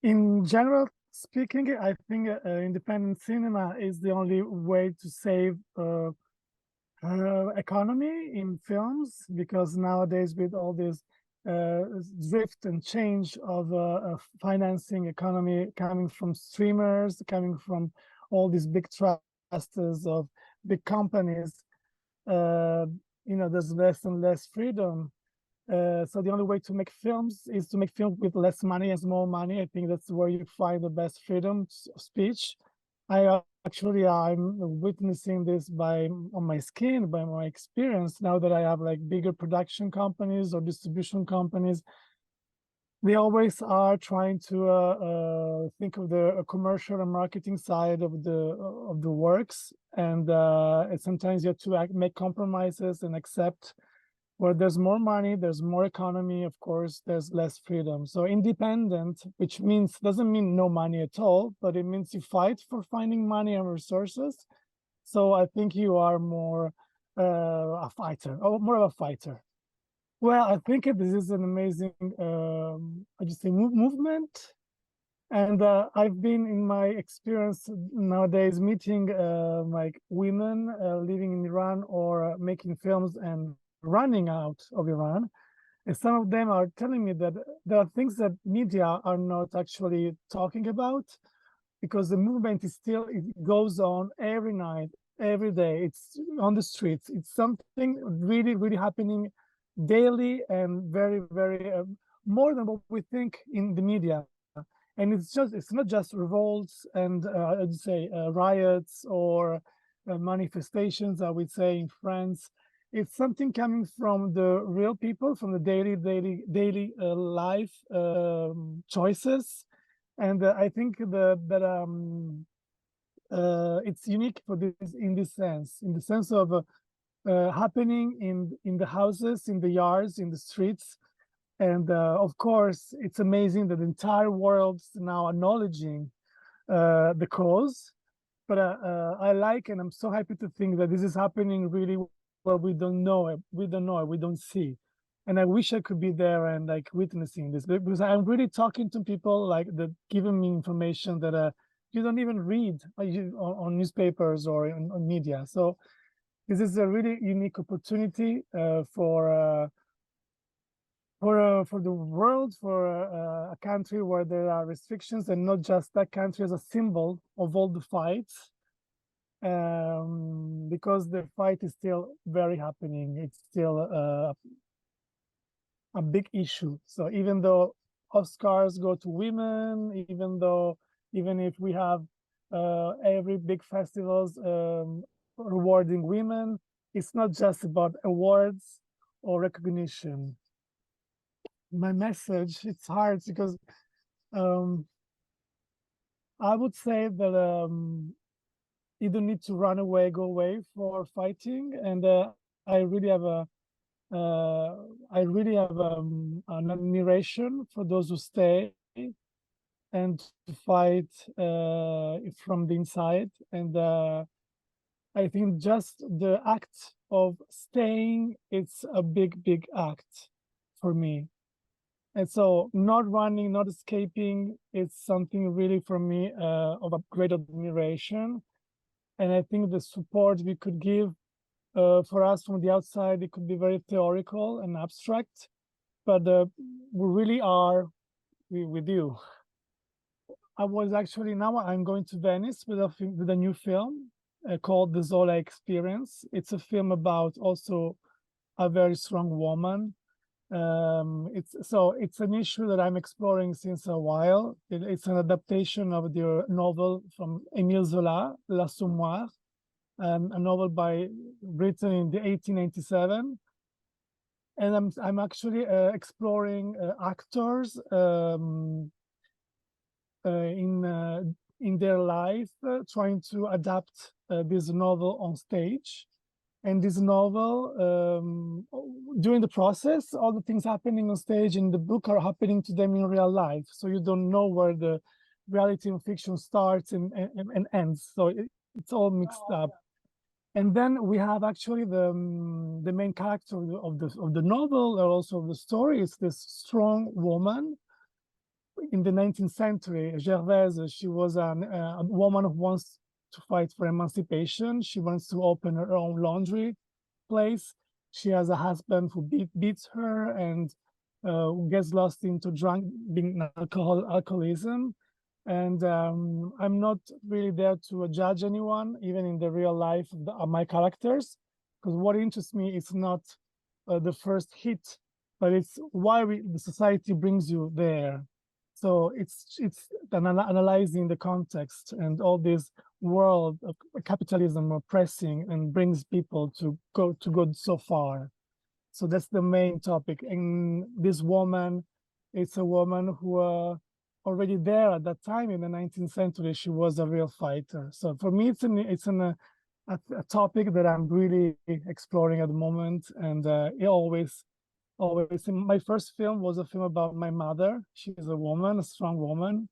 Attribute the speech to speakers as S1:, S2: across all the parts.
S1: In general speaking, I think independent cinema is the only way to save economy in films, because nowadays with all this uh, drift and change of financing economy coming from streamers, coming from all these big trusts of big companies, uh, there's less and less freedom. So the only way to make films is to make films with less money and more money. I think that's where you find the best freedom of speech. I'm witnessing this on my skin, by my experience. Now that I have like bigger production companies or distribution companies, they always are trying to think of the commercial and marketing side of the works, and sometimes you have to make compromises and accept where there's more money, there's more economy, of course, there's less freedom. So independent, which means doesn't mean no money at all, but it means you fight for finding money and resources. So I think you are more a fighter, or more of a fighter. Well, I think this is an amazing, I just say movement. And I've been, in my experience nowadays, meeting like women living in Iran or making films and running out of Iran. And some of them are telling me that there are things that media are not actually talking about, because the movement is still, it goes on every night, every day. It's on the streets. It's something really, really happening daily, and very, very more than what we think in the media. And it's not just revolts and I'd say riots or manifestations, I would say, in France. It's something coming from the real people, from the daily life choices. And I think that it's unique for this, in this sense, in the sense of happening in the houses, in the yards, in the streets. And of course, it's amazing that the entire world's now acknowledging the cause. But I like, and I'm so happy to think that this is happening really where we don't know it, we don't see. And I wish I could be there and like witnessing this, because I'm really talking to people like that, giving me information that you don't even read on newspapers or on media. So this is a really unique opportunity for the world, for a country where there are restrictions, and not just that country as a symbol of all the fights, because the fight is still very happening. It's still a big issue. So even though Oscars go to women, even if we have every big festivals rewarding women, it's not just about awards or recognition. My message, it's hard because I would say that you don't need to run away, go away for fighting. And I really have an admiration for those who stay and to fight from the inside. And I think just the act of staying, it's a big act for me. And so not running, not escaping, it's something really for me of a great admiration. And I think the support we could give for us from the outside, it could be very theoretical and abstract, but we really are with you. I was actually, now I'm going to Venice with a new film called The Zola Experience. It's a film about also a very strong woman. It's an issue that I'm exploring since a while. It's an adaptation of the novel from Émile Zola, L'Assommoir, a novel written in the 1897. And I'm actually exploring actors in their life, trying to adapt this novel on stage. And this novel, during the process, all the things happening on stage in the book are happening to them in real life. So you don't know where the reality and fiction starts and ends. So it's all mixed up. And then we have actually the main character of the novel, or also of the story, is this strong woman. in the 19th century, Gervaise, she was a woman who wants to fight for emancipation. She wants to open her own laundry place. She has a husband who beats her and gets lost into being alcoholism. And I'm not really there to judge anyone, even in the real life of my characters, because what interests me is not the first hit, but it's why the society brings you there. So it's analyzing the context and all this world of capitalism oppressing and brings people to go so far. So that's the main topic. And this woman, it's a woman who already there at that time in the 19th century, she was a real fighter. So for me, it's a topic that I'm really exploring at the moment, and it always. My first film was a film about my mother. She's a woman, a strong woman,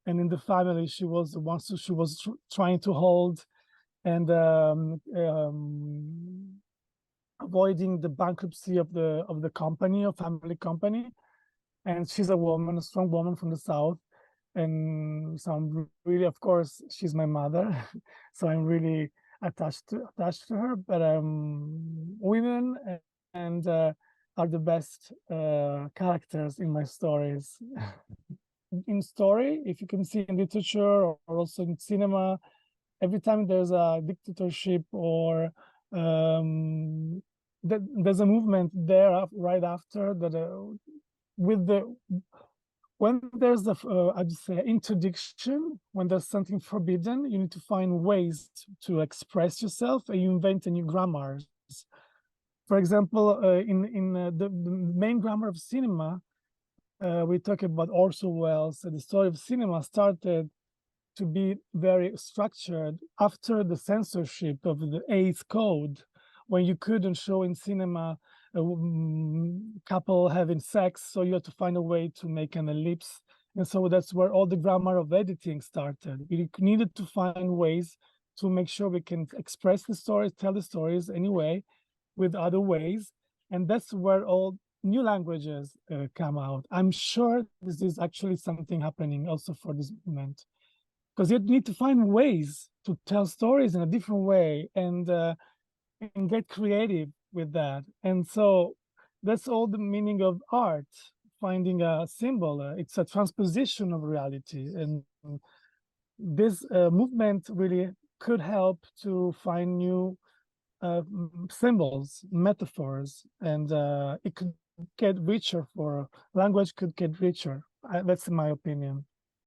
S1: and in the family, she was the one she was trying to hold and avoiding the bankruptcy of the company, of family company. And she's a woman, a strong woman from the South. And so I'm really, of course, she's my mother. So I'm really attached to her. But women and are the best characters in my stories. In story, if you can see in literature or also in cinema, every time there's a dictatorship or there's a movement there right after that when there's I'd say interdiction, when there's something forbidden, you need to find ways to express yourself, and you invent new grammars. For example, in the main grammar of cinema, we talk about Orson Welles. The story of cinema started to be very structured after the censorship of the Eighth Code, when you couldn't show in cinema a couple having sex, so you had to find a way to make an ellipse. And so that's where all the grammar of editing started. We needed to find ways to make sure we can express the stories, tell the stories anyway, with other ways. And that's where all new languages come out. I'm sure this is actually something happening also for this moment, because you need to find ways to tell stories in a different way and get creative with that. And so that's all the meaning of art, finding a symbol. It's a transposition of reality. And this movement really could help to find new symbols, metaphors, and it could get richer language could get richer. That's in my opinion.